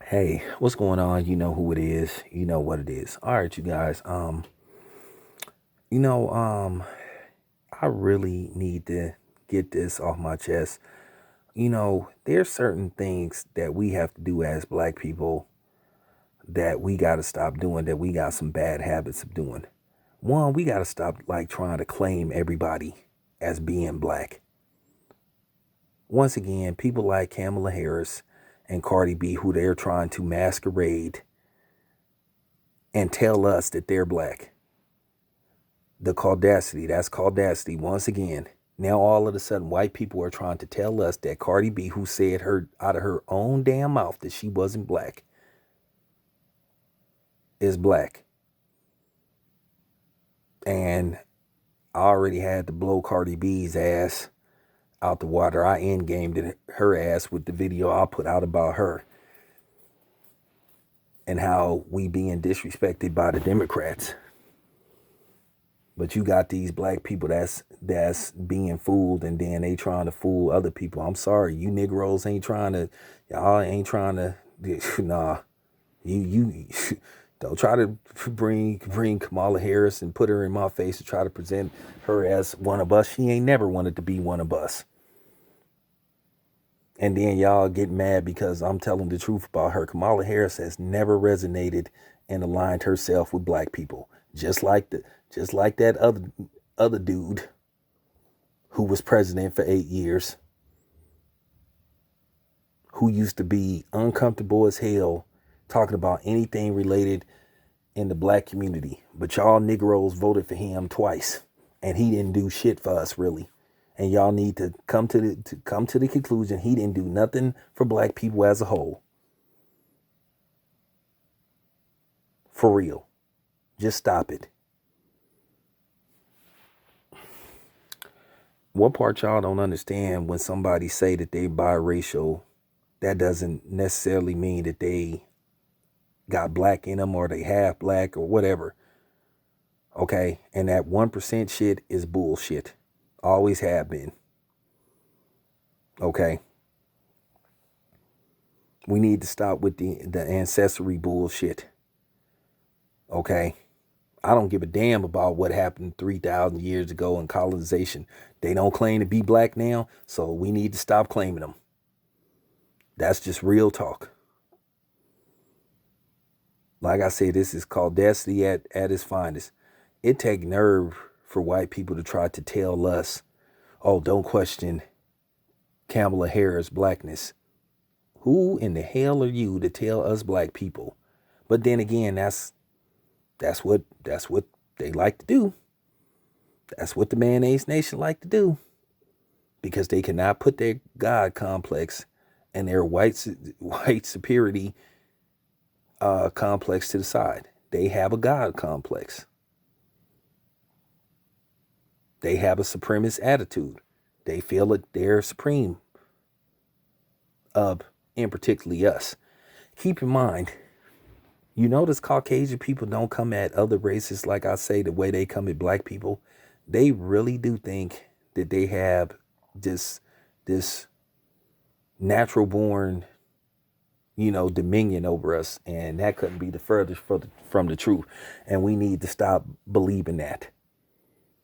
Hey, what's going on? You know who it is. You know what it is. All right, you guys. You know, I really need to get this off my chest. There's certain things that we have to do as black people that we got to stop doing, that we got some bad habits of doing. One, we got to stop like trying to claim everybody as being black. Once again, people like Kamala Harris and Cardi B, who they're trying to masquerade and tell us that they're black. The caudacity, that's caudacity once again. Now all of a sudden white people are trying to tell us that Cardi B, who said her out of her own damn mouth that she wasn't black, is black. And I already had to blow Cardi B's ass out the water. I end gamed her ass with the video I put out about her and how we being disrespected by the Democrats. But you got these black people that's being fooled, and then they trying to fool other people. I'm sorry, you Negroes y'all ain't trying to, nah. You don't try to bring Kamala Harris and put her in my face and try to present her as one of us. She ain't never wanted to be one of us. And then y'all get mad because I'm telling the truth about her. Kamala Harris has never resonated and aligned herself with black people. Just like that other dude who was president for 8 years, who used to be uncomfortable as hell talking about anything related in the black community. But y'all Negroes voted for him twice, and he didn't do shit for us really. And y'all need to come to the conclusion he didn't do nothing for black people as a whole. For real. Just stop it. What part y'all don't understand when somebody say that they biracial, that doesn't necessarily mean that they got black in them or they half black or whatever. Okay? And that 1% shit is bullshit. Always have been. Okay? We need to stop with the ancestry bullshit. Okay? I don't give a damn about what happened 3,000 years ago in colonization. They don't claim to be black now, so we need to stop claiming them. That's just real talk. Like I said, this is caudacity at its finest. It take nerve for white people to try to tell us, oh, don't question Kamala Harris' blackness. Who in the hell are you to tell us black people? But then again, that's what they like to do. That's what the mayonnaise nation like to do. Because they cannot put their God complex and their white superiority complex to the side. They have a God complex. They have a supremacist attitude. They feel that they're supreme, and particularly us. Keep in mind, you notice Caucasian people don't come at other races like I say the way they come at black people. They really do think that they have this natural born, dominion over us, and that couldn't be the furthest from the truth. And we need to stop believing that.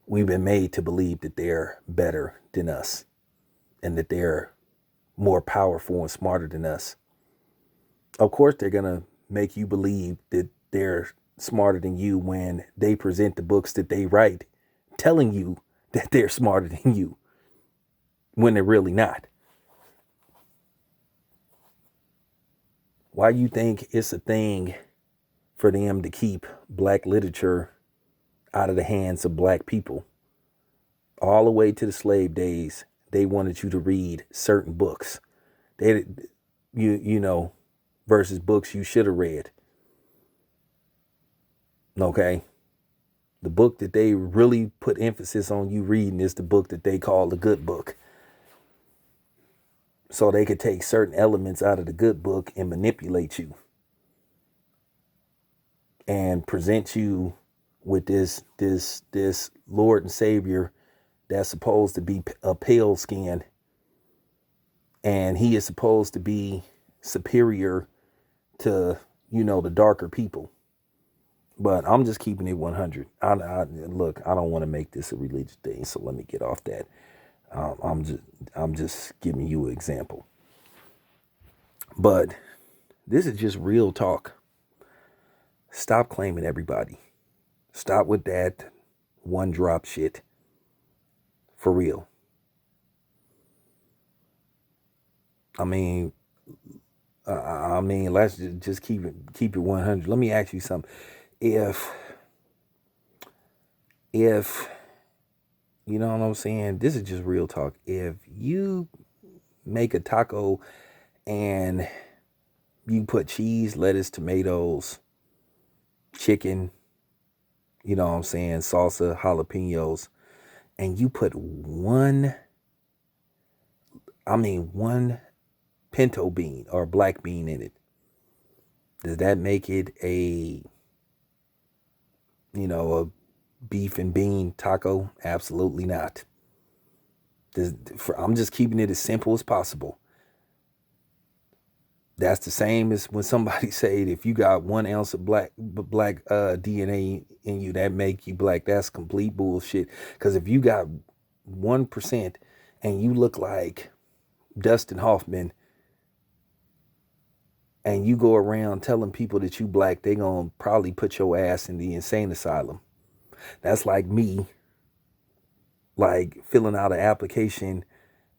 We've been made to believe that they're better than us and that they're more powerful and smarter than us. Of course, they're going to make you believe that they're smarter than you when they present the books that they write, telling you that they're smarter than you when they're really not. Why you think it's a thing for them to keep black literature out of the hands of black people? All the way to the slave days, they wanted you to read certain books. Versus books you should have read. Okay? The book that they really put emphasis on you reading is the book that they call the good book. So they could take certain elements out of the good book and manipulate you. And present you with this Lord and Savior that's supposed to be a pale skin. And he is supposed to be superior to, the darker people. But I'm just keeping it 100. Look, I don't want to make this a religious thing, so let me get off that. I'm just giving you an example. But this is just real talk. Stop claiming everybody. Stop with that one drop shit. For real. I mean, let's just keep it 100. Let me ask you something. If you know what I'm saying, this is just real talk. If you make a taco and you put cheese, lettuce, tomatoes, chicken, you know what I'm saying, salsa, jalapenos, and you put one pinto bean or black bean in it, does that make it a beef and bean taco? Absolutely not. I'm just keeping it as simple as possible. That's the same as when somebody said if you got 1 ounce of black DNA in you, that make you black. That's complete bullshit. Because if you got 1% and you look like Dustin Hoffman and you go around telling people that you black, they gonna probably put your ass in the insane asylum. That's like me, like filling out an application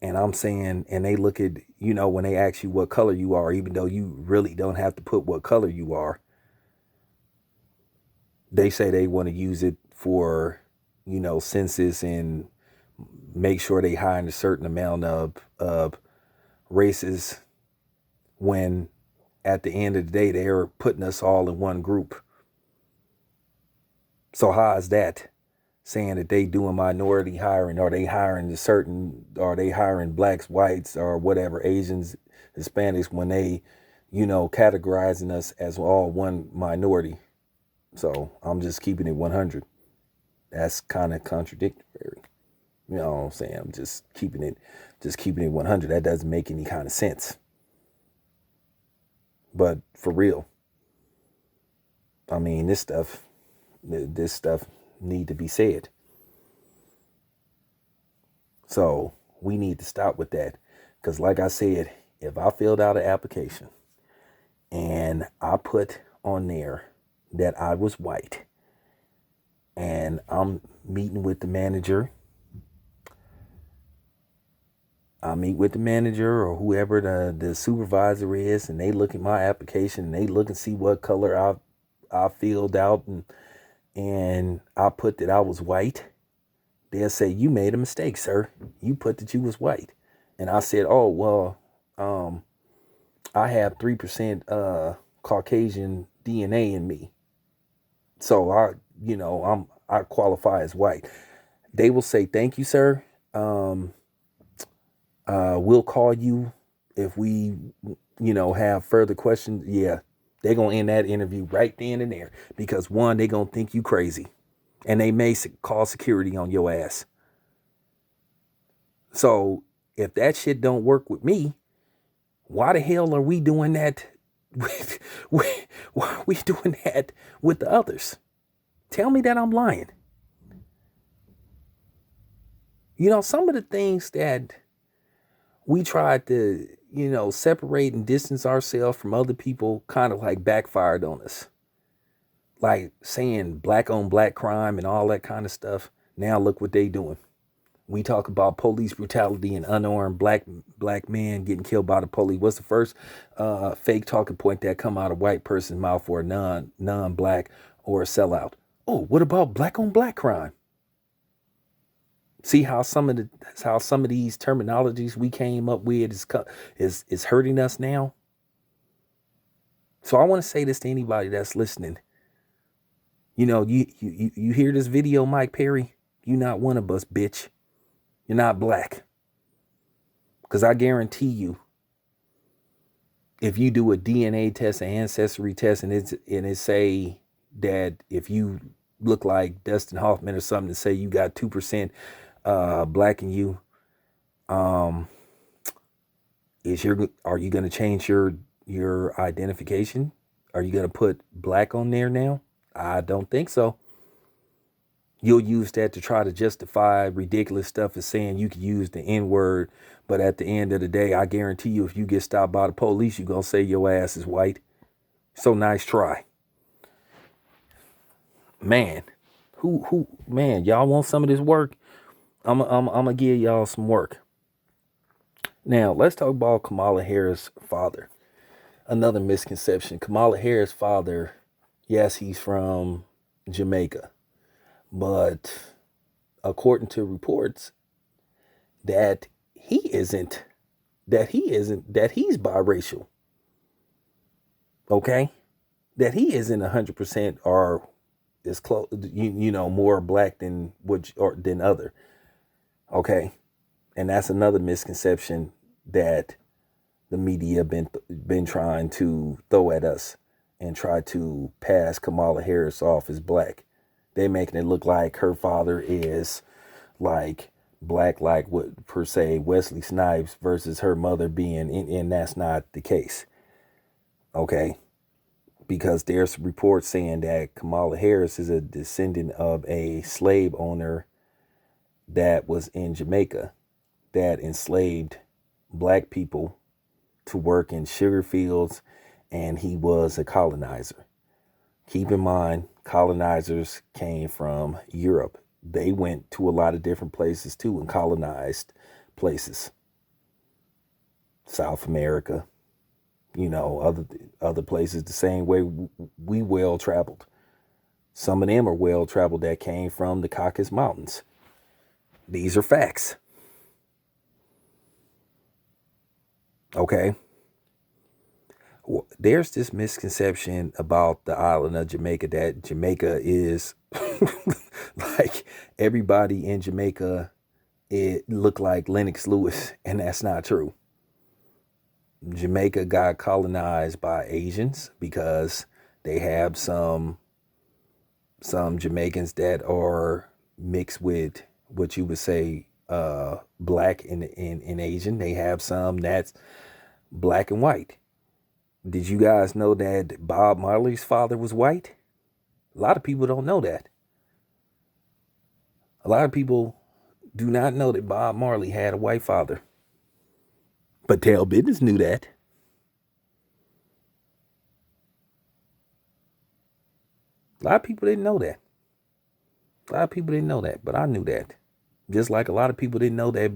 and I'm saying, and they look at, when they ask you what color you are, even though you really don't have to put what color you are, they say they want to use it for, census and make sure they hide a certain amount of races, when at the end of the day, they're putting us all in one group. So how is that? Saying that they doing minority hiring, or they hiring blacks, whites, or whatever, Asians, Hispanics, when they, categorizing us as all one minority. So I'm just keeping it 100. That's kind of contradictory. You know what I'm saying? I'm just keeping it 100. That doesn't make any kind of sense. But for real, I mean, this stuff need to be said. So we need to stop with that. Because like I said, if I filled out an application and I put on there that I was white and I'm meeting with the manager, I meet with the manager or whoever the supervisor is, and they look at my application and they look and see what color I filled out, and I put that I was white, they'll say, you made a mistake, sir. You put that you was white. And I said, oh, well, I have 3% Caucasian DNA in me. So I qualify as white. They will say, thank you, sir. We'll call you if we, have further questions. Yeah, they're going to end that interview right then and there, because one, they're going to think you crazy and they may call security on your ass. So if that shit don't work with me, why the hell are we doing that? Why are we doing that with the others? Tell me that I'm lying. Some of the things that we tried to, separate and distance ourselves from other people kind of like backfired on us. Like saying black on black crime and all that kind of stuff. Now look what they doing. We talk about police brutality and unarmed black men getting killed by the police. What's the first fake talking point that come out of a white person's mouth for a non-black or a sellout? Oh, what about black on black crime? See how some of these terminologies we came up with is hurting us now. So I want to say this to anybody that's listening. You hear this video, Mike Perry? You're not one of us, bitch. You're not black. Because I guarantee you, if you do a DNA test, an ancestry test, and it say that if you look like Dustin Hoffman or something, to say you got 2% black in you, are you going to change your your identification? Are you going to put black on there now? I don't think so. You'll use that to try to justify ridiculous stuff as saying you could use the N word. But at the end of the day, I guarantee you, if you get stopped by the police, you're going to say your ass is white. So nice try. Man, man, y'all want some of this work? I'm going to give y'all some work. Now, let's talk about Kamala Harris' father. Another misconception. Kamala Harris' father, yes, he's from Jamaica. But according to reports, that he's biracial. Okay? That he isn't 100% or is close, more black than than other. Okay? And that's another misconception that the media been trying to throw at us and try to pass Kamala Harris off as black. They making it look like her father is like black, like what per se Wesley Snipes versus her mother being, and that's not the case. Okay, because there's reports saying that Kamala Harris is a descendant of a slave owner that was in Jamaica that enslaved black people to work in sugar fields, and he was a colonizer. Keep in mind, colonizers came from Europe. They went to a lot of different places too and colonized places. South America, other places the same way we well traveled. Some of them are well traveled that came from the Caucasus Mountains. These are facts. Okay. There's this misconception about the island of Jamaica that Jamaica is like everybody in Jamaica, it looked like Lennox Lewis, and that's not true. Jamaica got colonized by Asians because they have some Jamaicans that are mixed with what you would say black and Asian. They have some that's black and white. Did you guys know that Bob Marley's father was white? A lot of people don't know that. A lot of people do not know that Bob Marley had a white father. But Tell Business knew that. A lot of people didn't know that. A lot of people didn't know that, but I knew that. Just like a lot of people didn't know that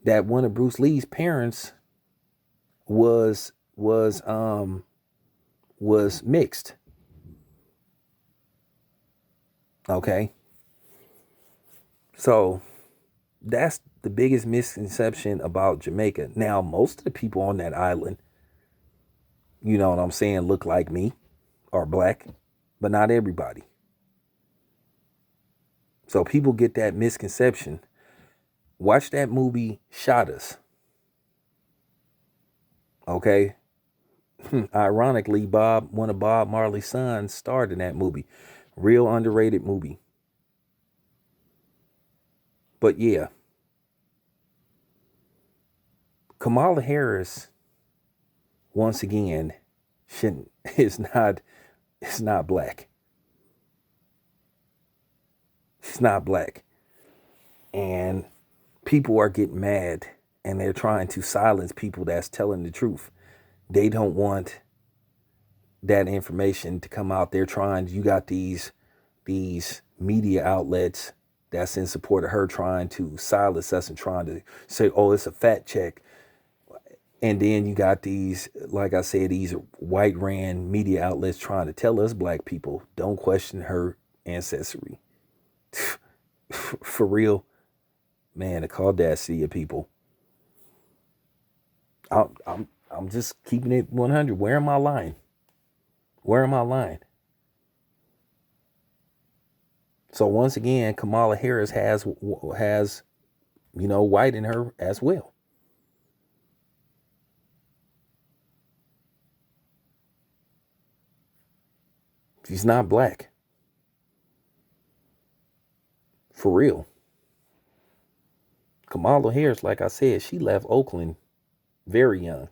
that one of Bruce Lee's parents was mixed. Okay. So that's the biggest misconception about Jamaica. Now, most of the people on that island, you know what I'm saying, look like me, are black, but not everybody. So people get that misconception. Watch that movie Shot Us. Okay. Ironically, one of Bob Marley's sons starred in that movie. Real underrated movie. But yeah, Kamala Harris, once again, is not black. She's not black. And people are getting mad and they're trying to silence people that's telling the truth. They don't want that information to come out. You got these media outlets that's in support of her trying to silence us and trying to say, oh, it's a fact check. And then you got these, like I said, these white ran media outlets trying to tell us black people, don't question her ancestry. For real, man, the audacity of people. I'm just keeping it 100. Where am I lying? Where am I lying? So once again, Kamala Harris has white in her as well. She's not black. For real. Kamala Harris, like I said, she left Oakland very young.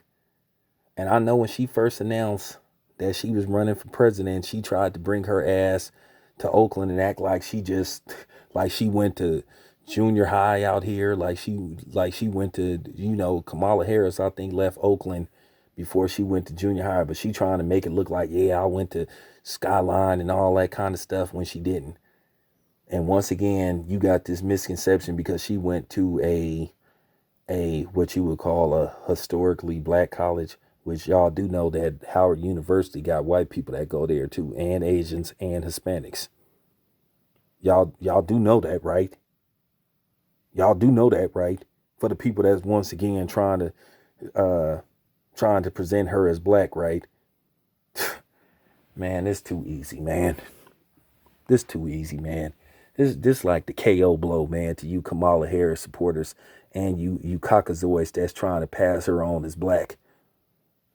And I know when she first announced that she was running for president, she tried to bring her ass to Oakland and act like she just like she went to junior high out here, like she went to, Kamala Harris, I think, left Oakland before she went to junior high, but she trying to make it look like, yeah, I went to Skyline and all that kind of stuff when she didn't. And once again, you got this misconception because she went to a what you would call a historically black college, which y'all do know that Howard University got white people that go there too, and Asians and Hispanics. Y'all do know that, right? Y'all do know that, right? For the people that's once again trying to present her as black, right? Man, it's too easy, man. This too easy, man. This like the KO blow, man, to you Kamala Harris supporters and you caucasoids that's trying to pass her on as black.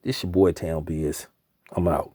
This your boy Town Biz. I'm out.